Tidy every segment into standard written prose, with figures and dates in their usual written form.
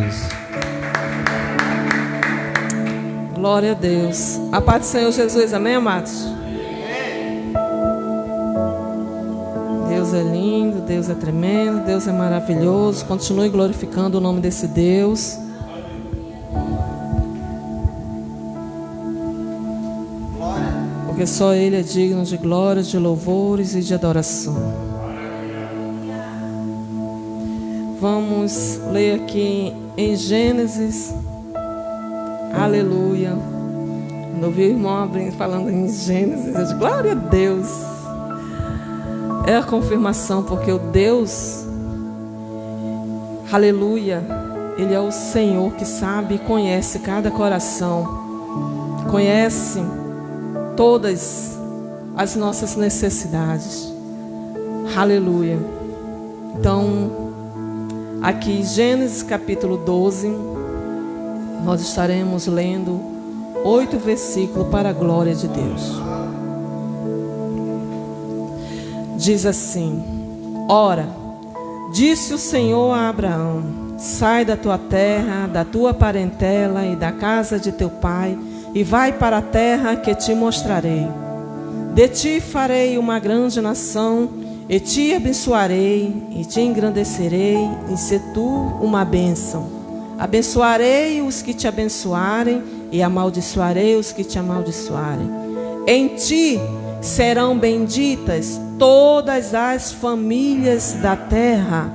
Jesus. Glória a Deus. A paz do Senhor Jesus, amém, amados? Deus é lindo, Deus é tremendo, Deus é maravilhoso. Continue glorificando o nome desse Deus. Porque só Ele é digno de glórias, de louvores e de adoração. Vamos ler aqui em Gênesis. Aleluia. Quando eu vi o irmão abrindo falando em Gênesis, eu disse, glória a Deus. É a confirmação, porque o Deus, aleluia, Ele é o Senhor que sabe e conhece cada coração. Conhece todas as nossas necessidades. Aleluia. Então, aqui Gênesis capítulo 12, nós estaremos lendo 8 versículos para a glória de Deus. Diz assim: Ora, disse o Senhor a Abraão: sai da tua terra, da tua parentela e da casa de teu pai, e vai para a terra que te mostrarei. De ti farei uma grande nação, e te abençoarei, e te engrandecerei, e se tu uma bênção. Abençoarei os que te abençoarem, e amaldiçoarei os que te amaldiçoarem. Em ti serão benditas todas as famílias da terra.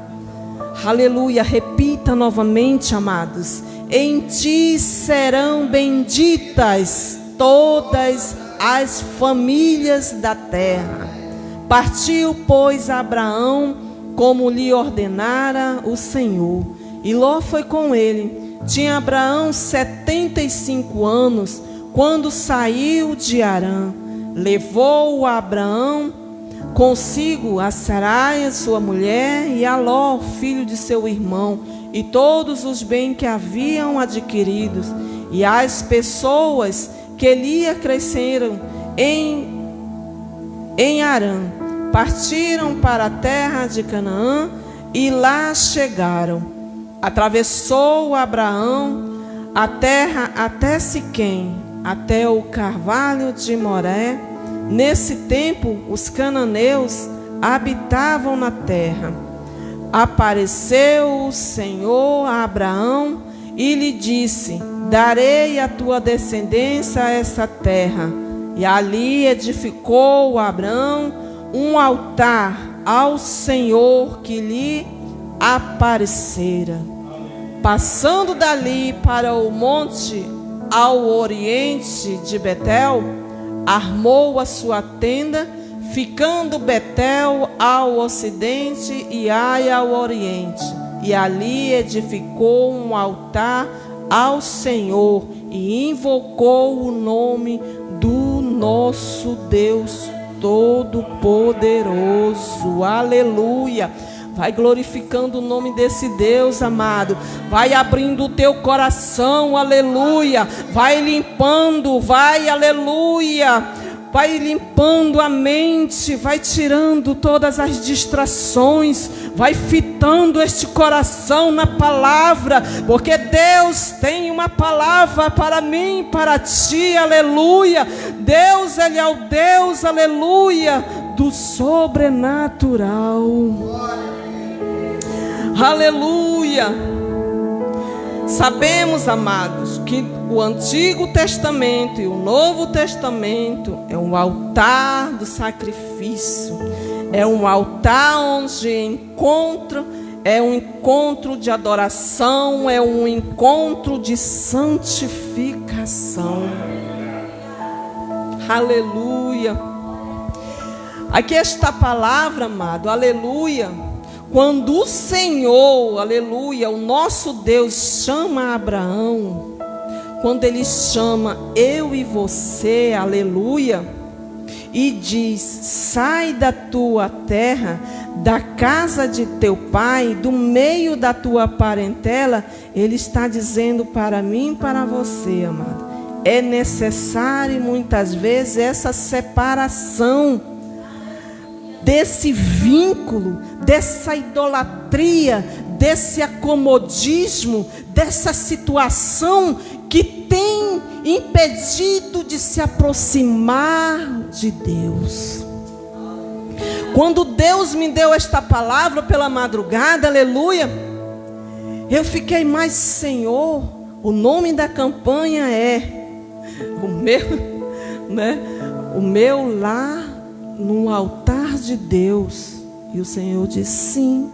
Aleluia, repita novamente, amados. Em ti serão benditas todas as famílias da terra. Partiu, pois, Abraão, como lhe ordenara o Senhor, e Ló foi com ele. Tinha Abraão 75 anos, quando saiu de Harã. Levou Abraão consigo a Sarai, sua mulher, e a Ló, filho de seu irmão, e todos os bens que haviam adquiridos, e as pessoas que lhe acresceram em Harã. Partiram para a terra de Canaã e lá chegaram. Atravessou Abraão a terra até Siquém, até o carvalho de Moré. Nesse tempo, os cananeus habitavam na terra. Apareceu o Senhor a Abraão e lhe disse: darei à tua descendência essa terra. E ali edificou Abraão um altar ao Senhor que lhe aparecera. Passando dali para o monte ao oriente de Betel, armou a sua tenda, ficando Betel ao ocidente e Ai ao oriente. E ali edificou um altar ao Senhor e invocou o nome do nosso Deus Todo-Poderoso. Aleluia. Vai glorificando o nome desse Deus, amado. Vai abrindo o teu coração, aleluia. Vai limpando, vai, aleluia. Vai limpando a mente, vai tirando todas as distrações, vai fitando este coração na palavra, porque Deus tem uma palavra para mim, para ti, aleluia. Deus, Ele é o Deus, aleluia, do sobrenatural. Aleluia. Sabemos, amados, que o Antigo Testamento e o Novo Testamento é um altar do sacrifício, é um altar onde é um encontro de adoração, é um encontro de santificação. Aleluia. Aqui está a palavra, amado, aleluia. Quando o Senhor, aleluia, o nosso Deus chama Abraão, quando Ele chama eu e você, aleluia, e diz: sai da tua terra, da casa de teu pai, do meio da tua parentela, Ele está dizendo para mim e para você, amado, é necessário muitas vezes essa separação desse vínculo, dessa idolatria, desse acomodismo, dessa situação que tem impedido de se aproximar de Deus. Quando Deus me deu esta palavra pela madrugada, aleluia, eu fiquei mais, Senhor, o nome da campanha é o meu lar no altar de Deus. E o Senhor disse sim.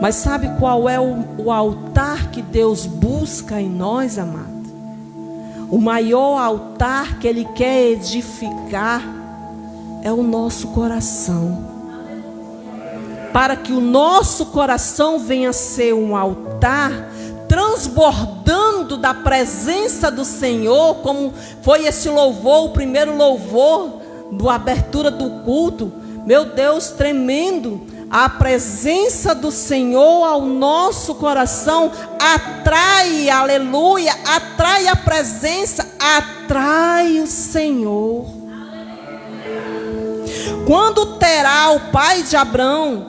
Mas sabe qual é o altar que Deus busca em nós, amado? O maior altar que Ele quer edificar é o nosso coração. Para que o nosso coração venha a ser um altar transbordando da presença do Senhor, como foi esse louvor, o primeiro louvor da abertura do culto. Meu Deus, tremendo. A presença do Senhor ao nosso coração atrai, aleluia, atrai a presença, atrai o Senhor. Quando Terá, o pai de Abrão,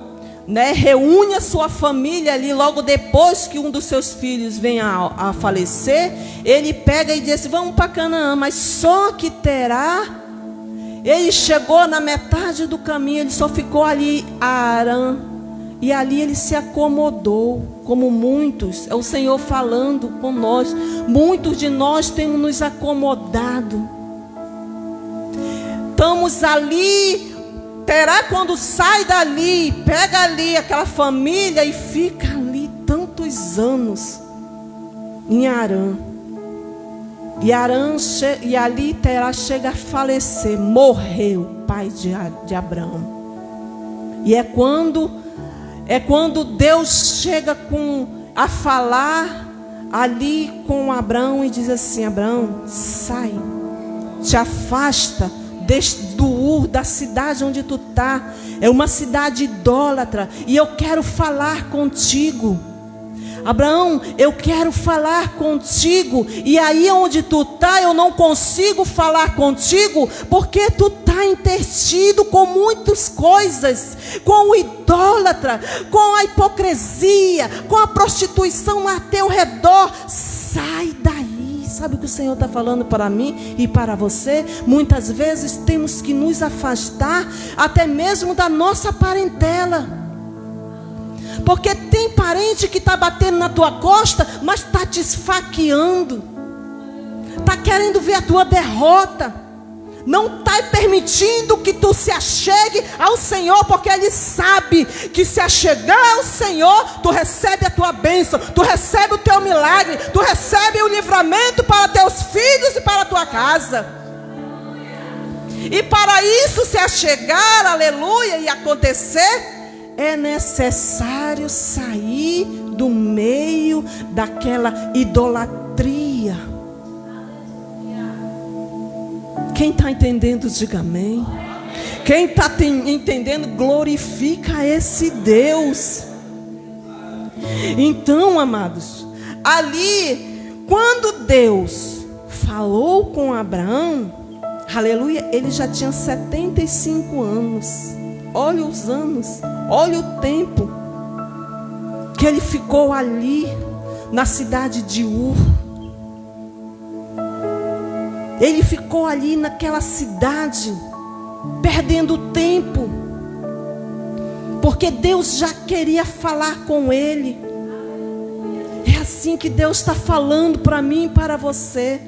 reúne a sua família ali, logo depois que um dos seus filhos vem a falecer, ele pega e diz: vamos para Canaã. Mas só que Terá, ele chegou na metade do caminho, ele só ficou ali a Harã, e ali ele se acomodou, como muitos, é o Senhor falando com nós. Muitos de nós temos nos acomodado, estamos ali. Terá, quando sai dali, pega ali aquela família e fica ali tantos anos em Harã. E ali Terá chega a falecer, morreu, pai de Abraão. E é quando Deus chega a falar ali com Abraão e diz assim: Abraão, sai, te afasta do Ur, da cidade onde tu está. É uma cidade idólatra, e eu quero falar contigo. Abraão, eu quero falar contigo. E aí onde tu está, eu não consigo falar contigo, porque tu está intertido com muitas coisas, com o idólatra, com a hipocrisia, com a prostituição a teu redor. Sai daí. Sabe o que o Senhor está falando para mim e para você? Muitas vezes temos que nos afastar até mesmo da nossa parentela. Porque tem parente que está batendo na tua costa, mas está te esfaqueando, está querendo ver a tua derrota, não está permitindo que tu se achegue ao Senhor, porque Ele sabe que se achegar ao Senhor, tu recebe a tua bênção, tu recebe o teu milagre, tu recebe o livramento para teus filhos e para a tua casa. E para isso se achegar, aleluia, e acontecer, é necessário sair do meio daquela idolatria. Quem está entendendo, diga amém. Quem está entendendo, glorifica esse Deus. Então, amados, ali, quando Deus falou com Abraão, aleluia, ele já tinha 75 anos. Olha os anos, olha o tempo que ele ficou ali na cidade de Ur. Ele ficou ali naquela cidade, perdendo tempo, porque Deus já queria falar com ele. É assim que Deus está falando para mim e para você.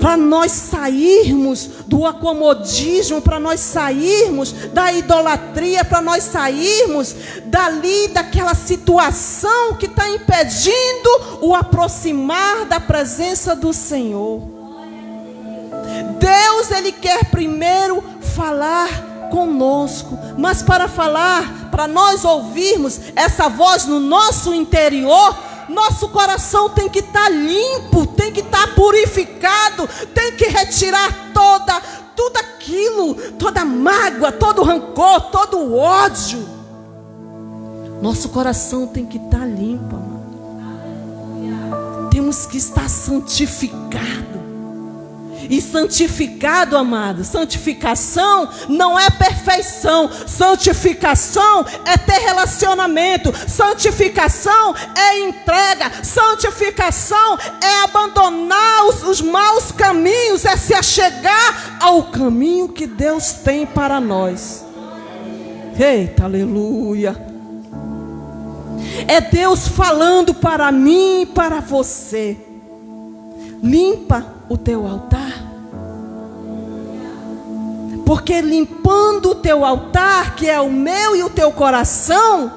Para nós sairmos do acomodismo, para nós sairmos da idolatria, para nós sairmos dali, daquela situação que está impedindo o aproximar da presença do Senhor. Deus, Ele quer primeiro falar conosco, mas para falar, para nós ouvirmos essa voz no nosso interior, nosso coração tem que estar limpo, tem que estar purificado, tem que retirar tudo aquilo, toda mágoa, todo rancor, todo ódio. Nosso coração tem que estar limpo, amado. Temos que estar santificado. E santificado, amado, santificação não é perfeição. Santificação é ter relacionamento. Santificação é entrega. Santificação é abandonar os maus caminhos, é se achegar ao caminho que Deus tem para nós. Eita, aleluia. É Deus falando para mim e para você: limpa o teu altar. Porque limpando o teu altar, que é o meu e o teu coração,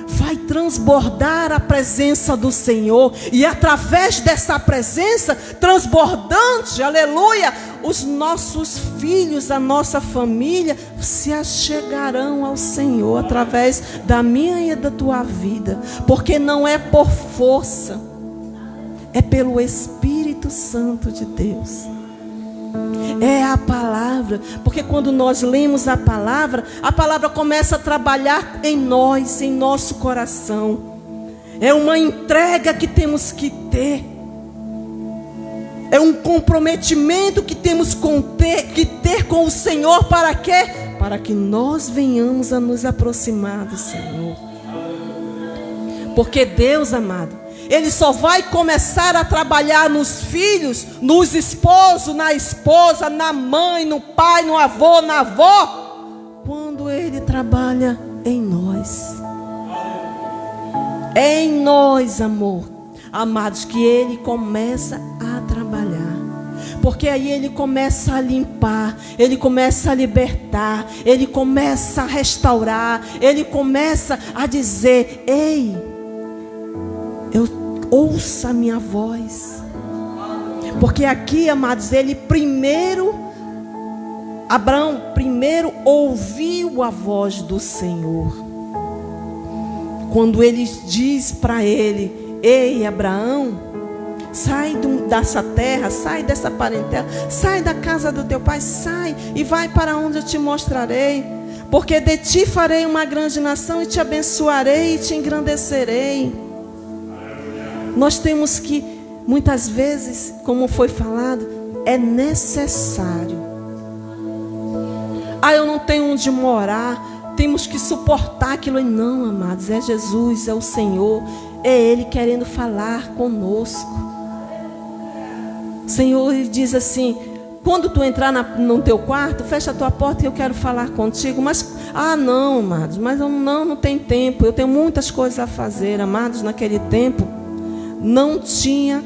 vai transbordar a presença do Senhor. E através dessa presença transbordante, aleluia, os nossos filhos, a nossa família se achegarão ao Senhor através da minha e da tua vida. Porque não é por força, é pelo Espírito Santo de Deus. É a palavra, porque quando nós lemos a palavra começa a trabalhar em nós, em nosso coração. É uma entrega que temos que ter. É um comprometimento que temos que ter com o Senhor. Para quê? Para que nós venhamos a nos aproximar do Senhor. Porque Deus, amado, Ele só vai começar a trabalhar nos filhos, nos esposos, na esposa, na mãe, no pai, no avô, na avó, quando Ele trabalha em nós. É em nós, amor, amados, que Ele começa a trabalhar. Porque aí Ele começa a limpar, Ele começa a libertar, Ele começa a restaurar, Ele começa a dizer: ei, ouça a minha voz. Porque aqui, amados, Abraão primeiro ouviu a voz do Senhor. Quando ele diz para ele: ei, Abraão, sai dessa terra, sai dessa parentela, sai da casa do teu pai, sai e vai para onde eu te mostrarei. Porque de ti farei uma grande nação e te abençoarei e te engrandecerei. Nós temos que, muitas vezes, como foi falado, é necessário. Eu não tenho onde morar, temos que suportar aquilo. Não, amados, é Jesus, é o Senhor, é Ele querendo falar conosco. O Senhor, Ele diz assim: quando tu entrar no teu quarto, fecha a tua porta e eu quero falar contigo. Mas, não, amados, mas não tem tempo, eu tenho muitas coisas a fazer. Amados, naquele tempo não tinha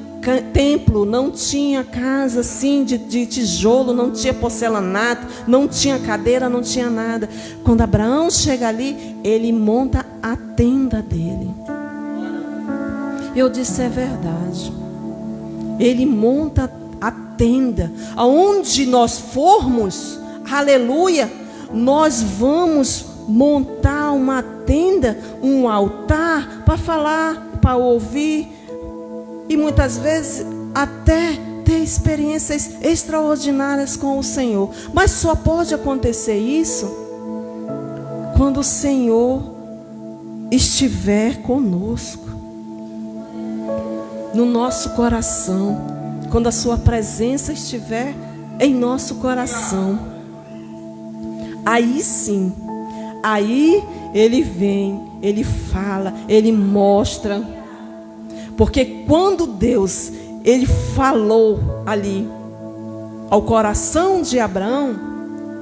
templo, não tinha casa assim de tijolo, não tinha porcelanato, não tinha cadeira, não tinha nada. Quando Abraão chega ali, ele monta a tenda dele. Eu disse: é verdade. Ele monta a tenda. Aonde nós formos, aleluia, nós vamos montar uma tenda, um altar para falar, para ouvir. E muitas vezes até ter experiências extraordinárias com o Senhor. Mas só pode acontecer isso quando o Senhor estiver conosco, no nosso coração. Quando a sua presença estiver em nosso coração. Aí sim, aí Ele vem, Ele fala, Ele mostra. Porque quando Deus, Ele falou ali ao coração de Abraão,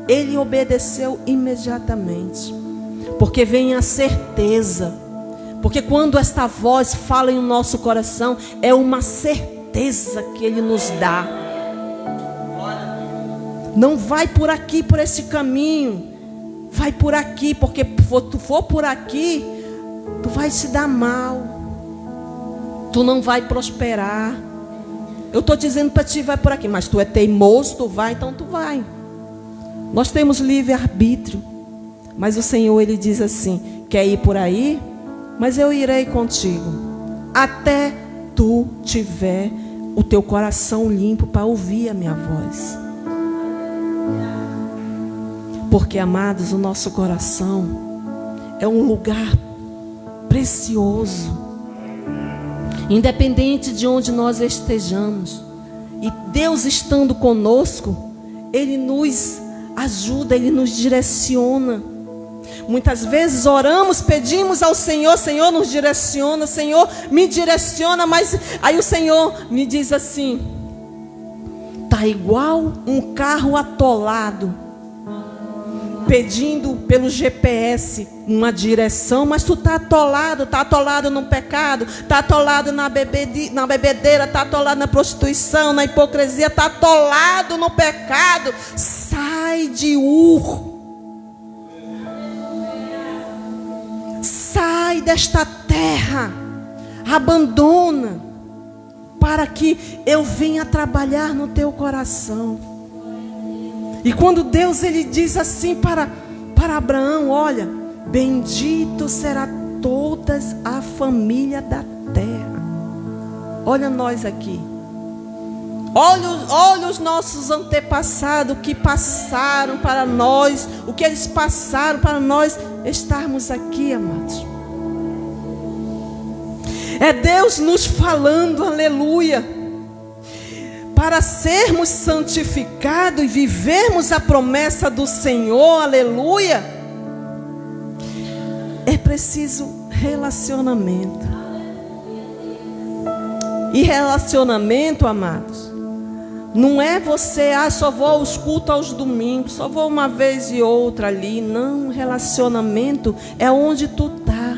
ele obedeceu imediatamente. Porque vem a certeza. Porque quando esta voz fala em nosso coração, é uma certeza que Ele nos dá. Não vai por aqui, por esse caminho. Vai por aqui, porque tu for por aqui, tu vai se dar mal. Tu não vai prosperar. Eu estou dizendo para ti, vai por aqui. Mas tu é teimoso, tu vai, então tu vai. Nós temos livre-arbítrio. Mas o Senhor, Ele diz assim: quer ir por aí? Mas eu irei contigo. Até tu tiver o teu coração limpo para ouvir a minha voz. Porque, amados, o nosso coração é um lugar precioso. Independente de onde nós estejamos, E Deus estando conosco, Ele nos ajuda, Ele nos direciona. Muitas vezes oramos, pedimos ao Senhor, Senhor nos direciona, Senhor me direciona, mas aí o Senhor me diz assim: tá igual um carro atolado, pedindo pelo GPS uma direção, mas tu tá atolado no pecado, tá atolado na bebedeira, tá atolado na prostituição, na hipocrisia, tá atolado no pecado. Sai de Ur. Sai desta terra, abandona, para que eu venha trabalhar no teu coração. E quando Deus ele diz assim para Abraão: olha, bendito será toda a família da terra. Olha nós aqui. Olha os nossos antepassados, o que passaram para nós, o que eles passaram para nós estarmos aqui, amados. É Deus nos falando, aleluia, para sermos santificados e vivermos a promessa do Senhor, aleluia. É preciso relacionamento. E relacionamento, amados, não é você, só vou aos cultos aos domingos, só vou uma vez e outra ali. Não, relacionamento é onde tu está.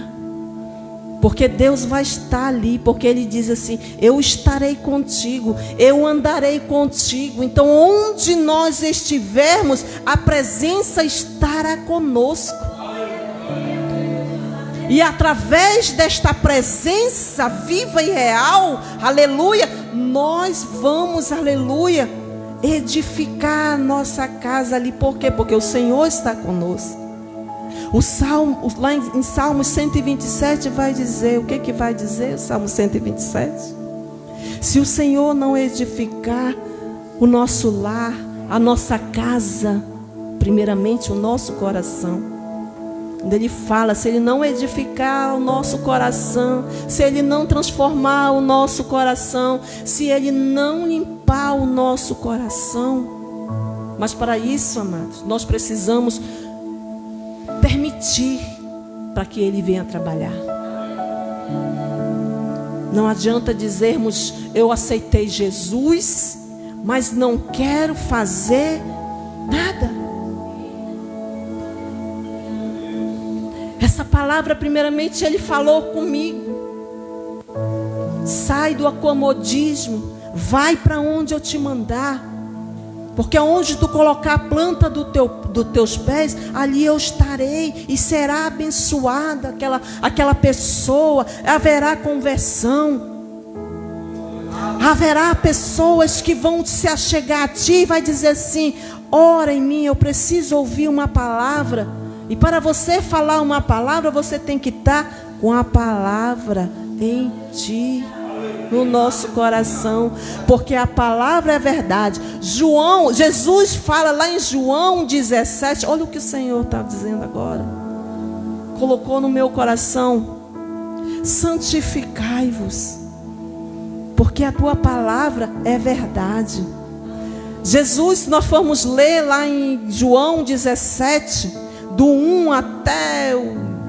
Porque Deus vai estar ali, porque Ele diz assim: eu estarei contigo, eu andarei contigo. Então onde nós estivermos, a presença estará conosco. E através desta presença viva e real, aleluia, nós vamos, aleluia, edificar a nossa casa ali. Por quê? Porque o Senhor está conosco. O Salmo, lá em Salmo 127 vai dizer, o que vai dizer o Salmo 127? Se o Senhor não edificar o nosso lar, a nossa casa, primeiramente o nosso coração, quando Ele fala, se Ele não edificar o nosso coração, se Ele não transformar o nosso coração, se Ele não limpar o nosso coração. Mas para isso, amados, nós precisamos permitir para que Ele venha trabalhar. Não adianta dizermos: eu aceitei Jesus, mas não quero fazer nada. Essa palavra, primeiramente, Ele falou comigo: sai do acomodismo, vai para onde eu te mandar, porque onde tu colocar a planta dos teus pés, ali eu estarei, e será abençoada aquela pessoa, haverá conversão, haverá pessoas que vão se achegar a ti e vai dizer assim: ora em mim, eu preciso ouvir uma palavra. E para você falar uma palavra, você tem que estar com a palavra em ti, no nosso coração, porque a palavra é verdade. Jesus fala lá em João 17, olha o que o Senhor está dizendo agora, colocou no meu coração: santificai-vos, porque a tua palavra é verdade. Jesus, se nós formos ler lá em João 17, do 1 até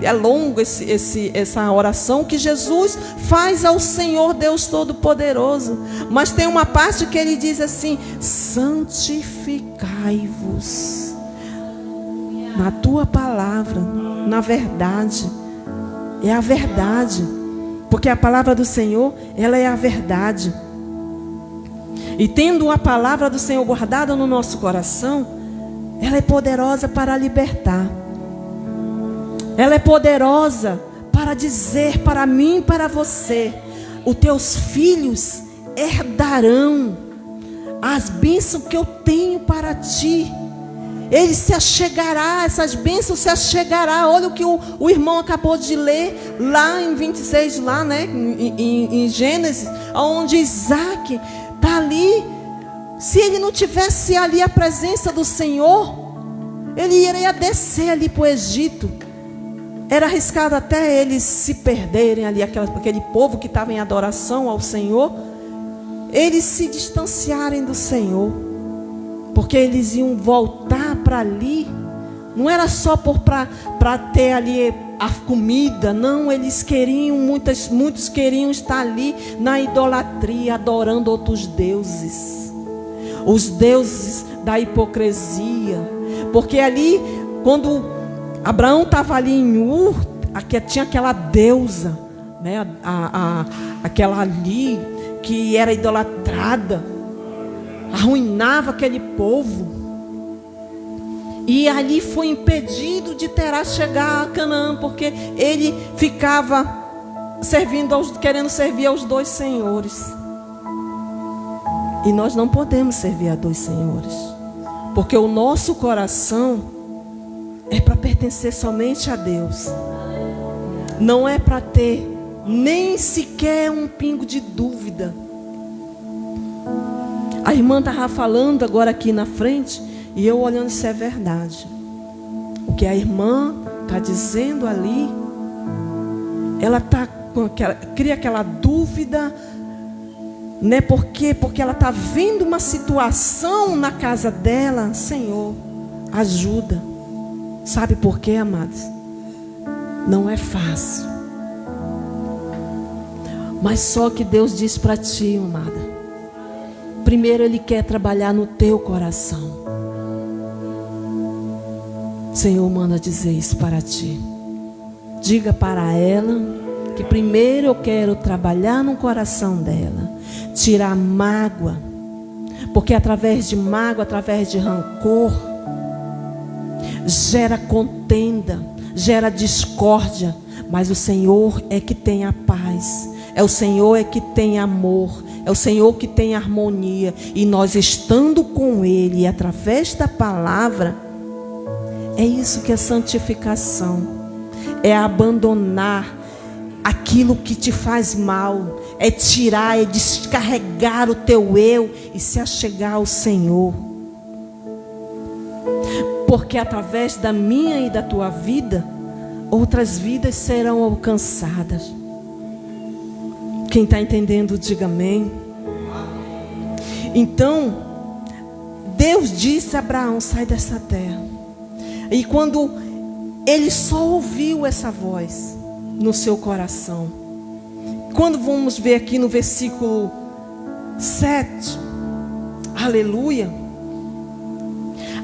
é longo essa oração que Jesus faz ao Senhor Deus Todo-Poderoso. Mas tem uma parte que Ele diz assim: santificai-vos na tua palavra, na verdade. É a verdade, porque a palavra do Senhor, ela é a verdade. E tendo a palavra do Senhor guardada no nosso coração, ela é poderosa para libertar. Ela é poderosa para dizer para mim e para você: os teus filhos herdarão as bênçãos que eu tenho para ti. Ele se achegará, essas bênçãos se achegará. Olha o que o irmão acabou de ler lá em 26, lá, né, em Gênesis, onde Isaac está ali. Se ele não tivesse ali a presença do Senhor, ele iria descer ali para o Egito. Era arriscado até eles se perderem ali, aquele povo que estava em adoração ao Senhor. eles se distanciarem do Senhor, porque eles iam voltar para ali. Não era só para ter ali a comida, não, eles queriam, muitos queriam estar ali na idolatria, adorando outros deuses, os deuses da hipocrisia. Porque ali, quando Abraão estava ali em Ur, tinha aquela deusa, né, aquela ali que era idolatrada, arruinava aquele povo. E ali foi impedido de Terá chegar a Canaã, porque ele ficava querendo servir aos dois senhores. E nós não podemos servir a dois senhores, porque o nosso coração é para pertencer somente a Deus. Não é para ter nem sequer um pingo de dúvida. A irmã estava falando agora aqui na frente, e eu olhando, se é verdade. O que a irmã está dizendo ali, ela está com cria aquela dúvida, né? Porque ela está vendo uma situação na casa dela. Senhor, ajuda. Sabe por quê, amados? Não é fácil. Mas só que Deus diz para ti, amada, primeiro Ele quer trabalhar no teu coração. Senhor manda dizer isso para ti. Diga para ela que primeiro eu quero trabalhar no coração dela, tirar mágoa, porque através de mágoa, através de rancor, gera contenda, gera discórdia. Mas o Senhor é que tem a paz, é o Senhor é que tem amor, é o Senhor que tem harmonia. E nós estando com Ele, através da palavra, é isso que é santificação. É abandonar aquilo que te faz mal, é tirar, é descarregar o teu eu e se achegar ao Senhor. Porque através da minha e da tua vida, outras vidas serão alcançadas. Quem está entendendo, diga amém. Então, Deus disse a Abraão: sai dessa terra. E quando ele só ouviu essa voz no seu coração, quando vamos ver aqui no versículo 7, aleluia,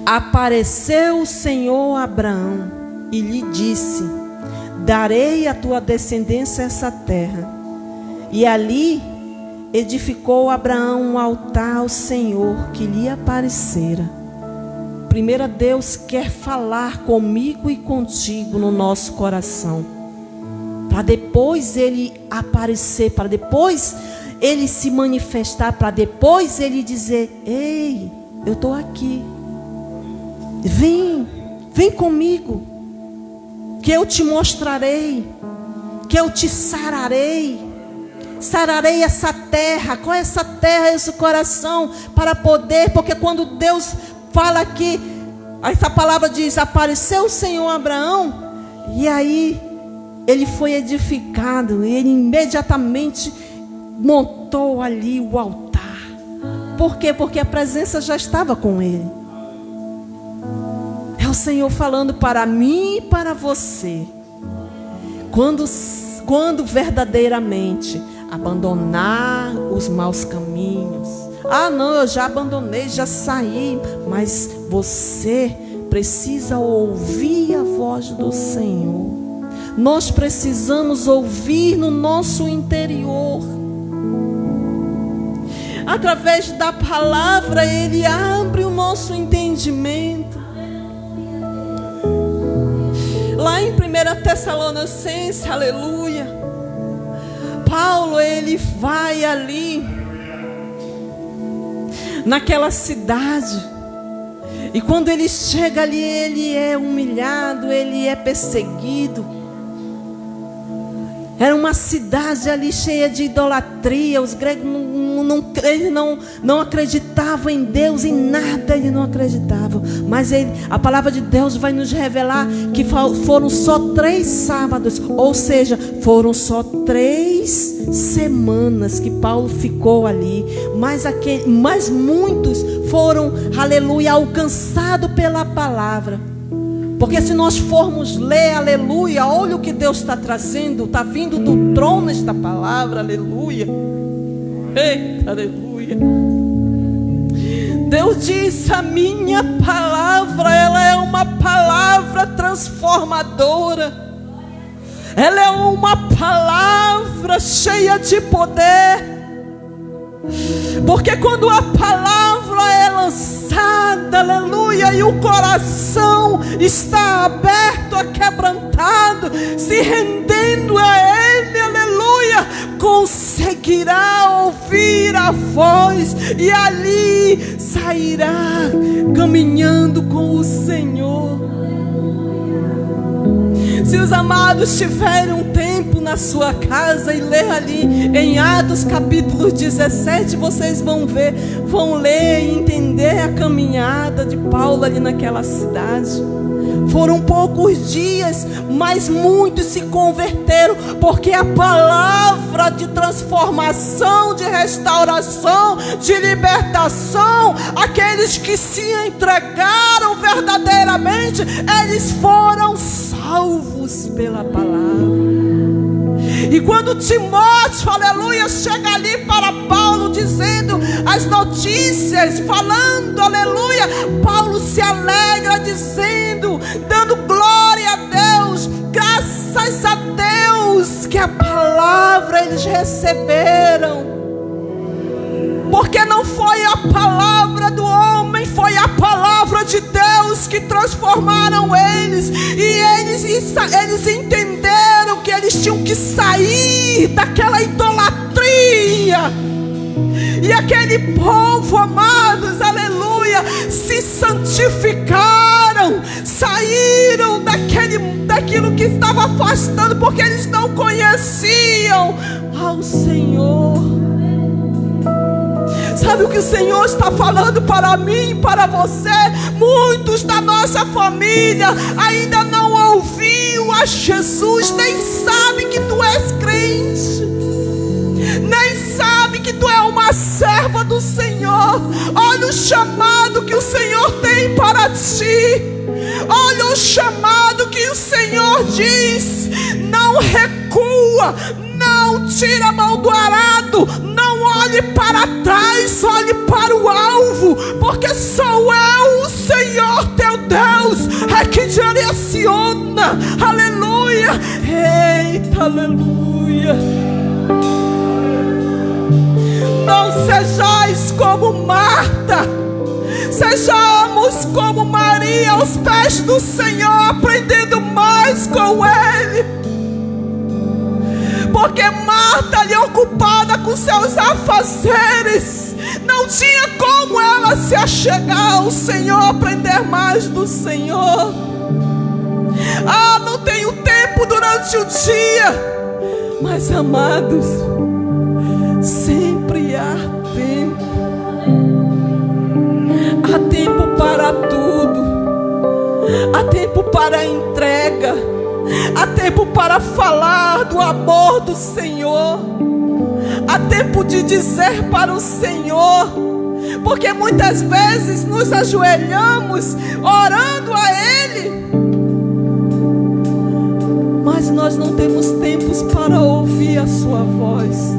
apareceu o Senhor a Abraão e lhe disse: darei à tua descendência essa terra. E ali edificou Abraão um altar ao Senhor que lhe aparecera. Primeiro, Deus quer falar comigo e contigo no nosso coração, para depois Ele aparecer, para depois Ele se manifestar, para depois Ele dizer: ei, eu estou aqui, vem comigo, que eu te mostrarei, que eu te sararei essa terra. Qual é essa terra? Esse coração, para poder, porque quando Deus fala aqui, essa palavra diz: apareceu o Senhor a Abraão, e aí ele foi edificado, e ele imediatamente montou ali o altar. Por quê? Porque a presença já estava com ele. É o Senhor falando para mim e para você. Quando verdadeiramente abandonar os maus caminhos. Ah, não, eu já abandonei, já saí. Mas você precisa ouvir a voz do Senhor. Nós precisamos ouvir no nosso interior. Através da palavra, Ele abre o nosso entendimento. Lá em 1 Tessalonicenses, aleluia, Paulo, ele vai ali naquela cidade, e quando ele chega ali, ele é humilhado, ele é perseguido. Era uma cidade ali cheia de idolatria. Os gregos não acreditavam em Deus, em nada eles não acreditavam. Mas a palavra de Deus vai nos revelar que foram só 3 sábados. Ou seja, foram só 3 semanas que Paulo ficou ali. Mas muitos foram, aleluia, alcançados pela palavra. Porque se nós formos ler, aleluia, olha o que Deus está trazendo, está vindo do trono esta palavra, aleluia. Eita, aleluia. Deus diz: a minha palavra, ela é uma palavra transformadora. Ela é uma palavra cheia de poder. Porque quando a palavra é lançada, aleluia, e o coração está aberto, quebrantado, se rendendo a Ele, aleluia, conseguirá ouvir a voz e ali sairá caminhando com o Senhor. Se os amados tiverem um tempo na sua casa e ler ali em Atos capítulo 17, vocês vão ler e entender a caminhada de Paulo ali naquela cidade. Foram poucos dias, mas muitos se converteram, porque a palavra de transformação, de restauração, de libertação, aqueles que se entregaram verdadeiramente, eles foram salvos pela palavra. E quando Timóteo, aleluia, chega ali para Paulo dizendo as notícias, falando, aleluia, Paulo se alegra dizendo, dando glória a Deus, graças a Deus que a palavra eles receberam. Porque não foi a palavra do homem, foi a palavra de Deus que transformaram eles. E eles entenderam que eles tinham que sair daquela idolatria. E aquele povo, amados, aleluia, se santificaram, saíram daquilo que estava afastando, porque eles não conheciam ao Senhor. Sabe o que o Senhor está falando para mim e para você? Muitos da nossa família ainda não ouviu a Jesus, nem sabe que tu és crente, nem sabe que tu é uma serva do Senhor. Olha o chamado que o Senhor tem para ti. Olha o chamado que o Senhor diz: não recua, não tira a mão do arado, não olhe para trás, olhe para o alvo, porque sou eu, o Senhor teu Deus, é que direciona, aleluia, eita, aleluia. Não sejais como Marta, sejamos como Maria aos pés do Senhor, aprendendo mais com Ele. Porque Marta ali ocupada com seus afazeres, não tinha como ela se achegar ao Senhor, aprender mais do Senhor. Ah, não tenho tempo durante o dia. Mas, amados, sempre há tempo. Há tempo para tudo. Há tempo para a entrega. Há tempo para falar do amor do Senhor. Há tempo de dizer para o Senhor. Porque muitas vezes nos ajoelhamos orando a Ele, mas nós não temos tempos para ouvir a sua voz.